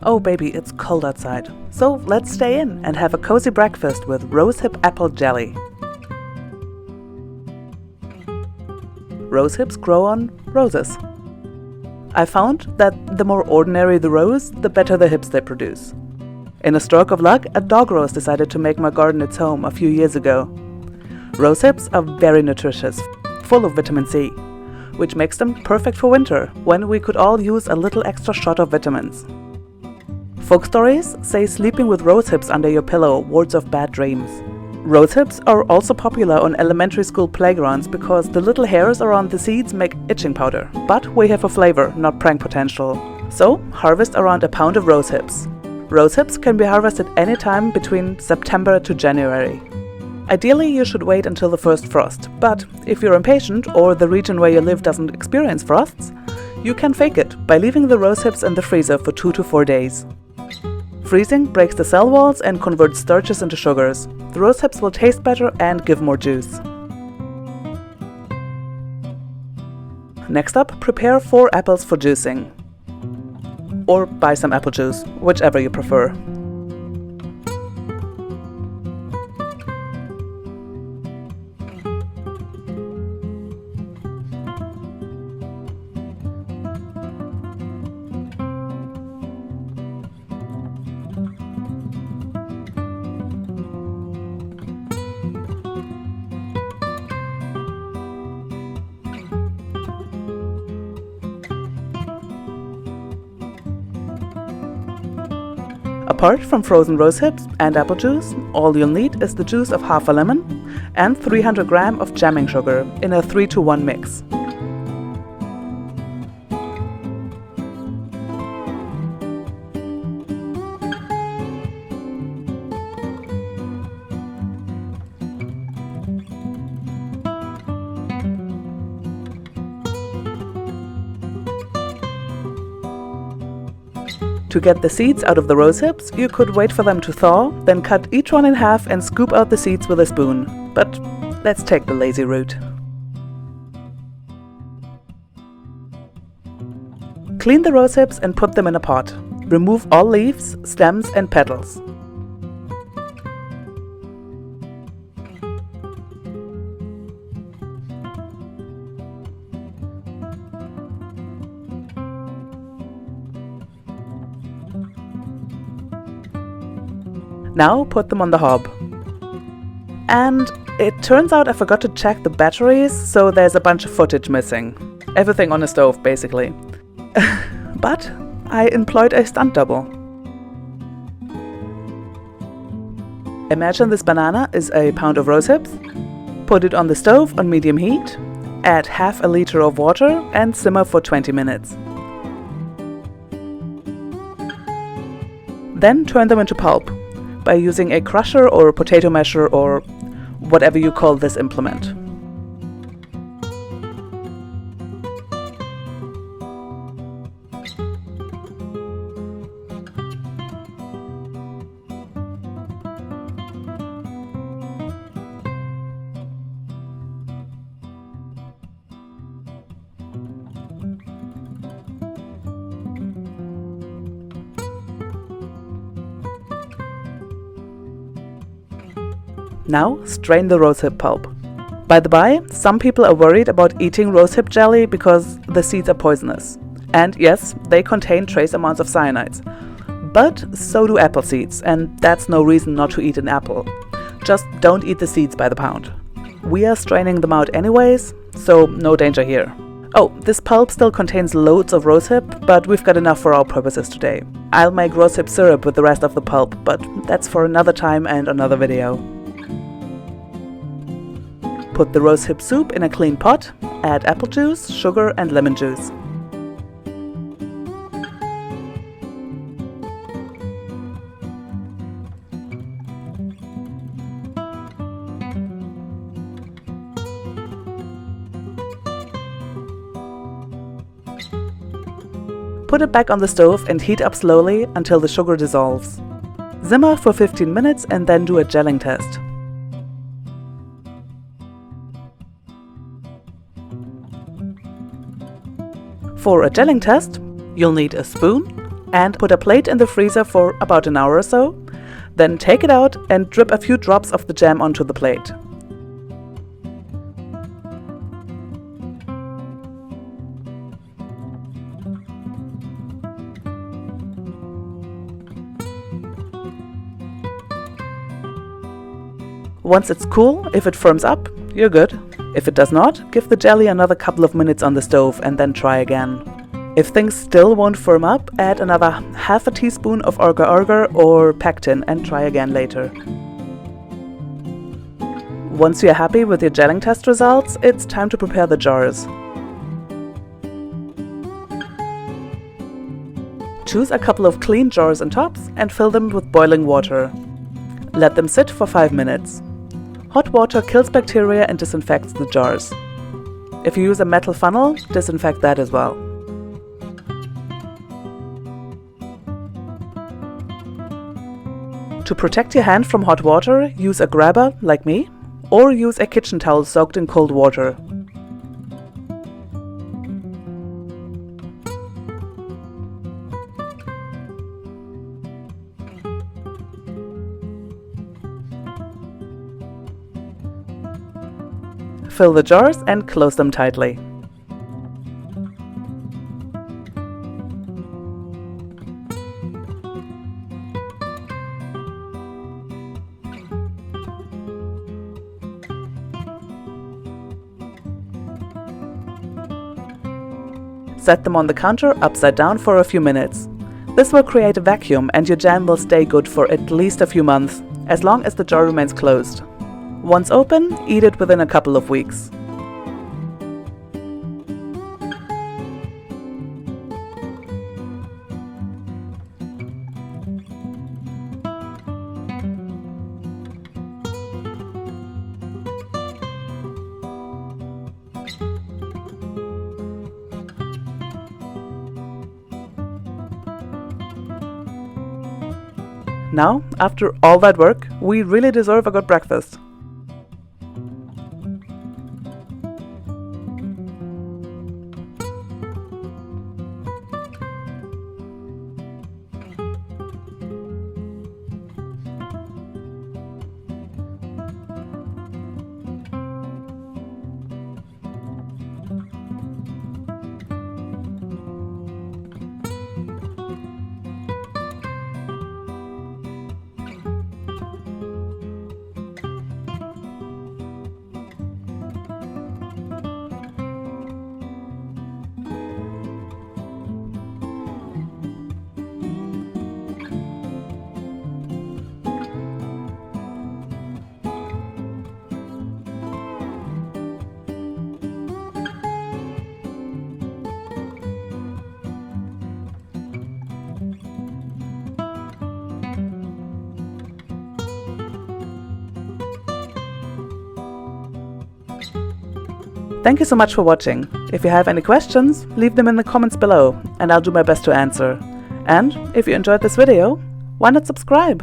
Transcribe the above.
Oh baby, it's cold outside. So let's stay in and have a cozy breakfast with rosehip apple jelly. Rosehips grow on roses. I found that the more ordinary the rose, the better the hips they produce. In a stroke of luck, a dog rose decided to make my garden its home a few years ago. Rosehips are very nutritious, full of vitamin C, which makes them perfect for winter, when we could all use a little extra shot of vitamins. Folk stories say sleeping with rosehips under your pillow wards off bad dreams. Rosehips are also popular on elementary school playgrounds because the little hairs around the seeds make itching powder. But we have a flavor, not prank potential. So harvest around a pound of rosehips. Rosehips can be harvested anytime between September to January. Ideally, you should wait until the first frost, but if you're impatient or the region where you live doesn't experience frosts, you can fake it by leaving the rosehips in the freezer for 2 to 4 days. Freezing breaks the cell walls and converts starches into sugars. The rosehips will taste better and give more juice. Next up, prepare 4 apples for juicing. Or buy some apple juice, whichever you prefer. Apart from frozen rosehips and apple juice, all you'll need is the juice of half a lemon and 300 grams of jamming sugar in a 3-to-1 mix. To get the seeds out of the rosehips, you could wait for them to thaw, then cut each one in half and scoop out the seeds with a spoon. But let's take the lazy route. Clean the rosehips and put them in a pot. Remove all leaves, stems and petals. Now put them on the hob. And it turns out I forgot to check the batteries, so there's a bunch of footage missing. Everything on the stove, basically. But I employed a stunt double. Imagine this banana is a pound of rosehips. Put it on the stove on medium heat, add half a liter of water and simmer for 20 minutes. Then turn them into pulp by using a crusher or a potato masher or whatever you call this implement. Now strain the rosehip pulp. By the by, some people are worried about eating rosehip jelly because the seeds are poisonous. And yes, they contain trace amounts of cyanides. But so do apple seeds, and that's no reason not to eat an apple. Just don't eat the seeds by the pound. We are straining them out anyways, so no danger here. Oh, this pulp still contains loads of rosehip, but we've got enough for our purposes today. I'll make rosehip syrup with the rest of the pulp, but that's for another time and another video. Put the rosehip soup in a clean pot, add apple juice, sugar and lemon juice. Put it back on the stove and heat up slowly until the sugar dissolves. Simmer for 15 minutes and then do a gelling test. For a gelling test, you'll need a spoon, and put a plate in the freezer for about an hour or so. Then take it out and drip a few drops of the jam onto the plate. Once it's cool, if it firms up, you're good. If it does not, give the jelly another couple of minutes on the stove and then try again. If things still won't firm up, add another half a teaspoon of agar-agar or pectin and try again later. Once you're happy with your gelling test results, it's time to prepare the jars. Choose a couple of clean jars and tops and fill them with boiling water. Let them sit for 5 minutes. Hot water kills bacteria and disinfects the jars. If you use a metal funnel, disinfect that as well. To protect your hand from hot water, use a grabber, like me, or use a kitchen towel soaked in cold water. Fill the jars and close them tightly. Set them on the counter upside down for a few minutes. This will create a vacuum and your jam will stay good for at least a few months, as long as the jar remains closed. Once open, eat it within a couple of weeks. Now, after all that work, we really deserve a good breakfast. Thank you so much for watching. If you have any questions, leave them in the comments below and I'll do my best to answer. And if you enjoyed this video, why not subscribe?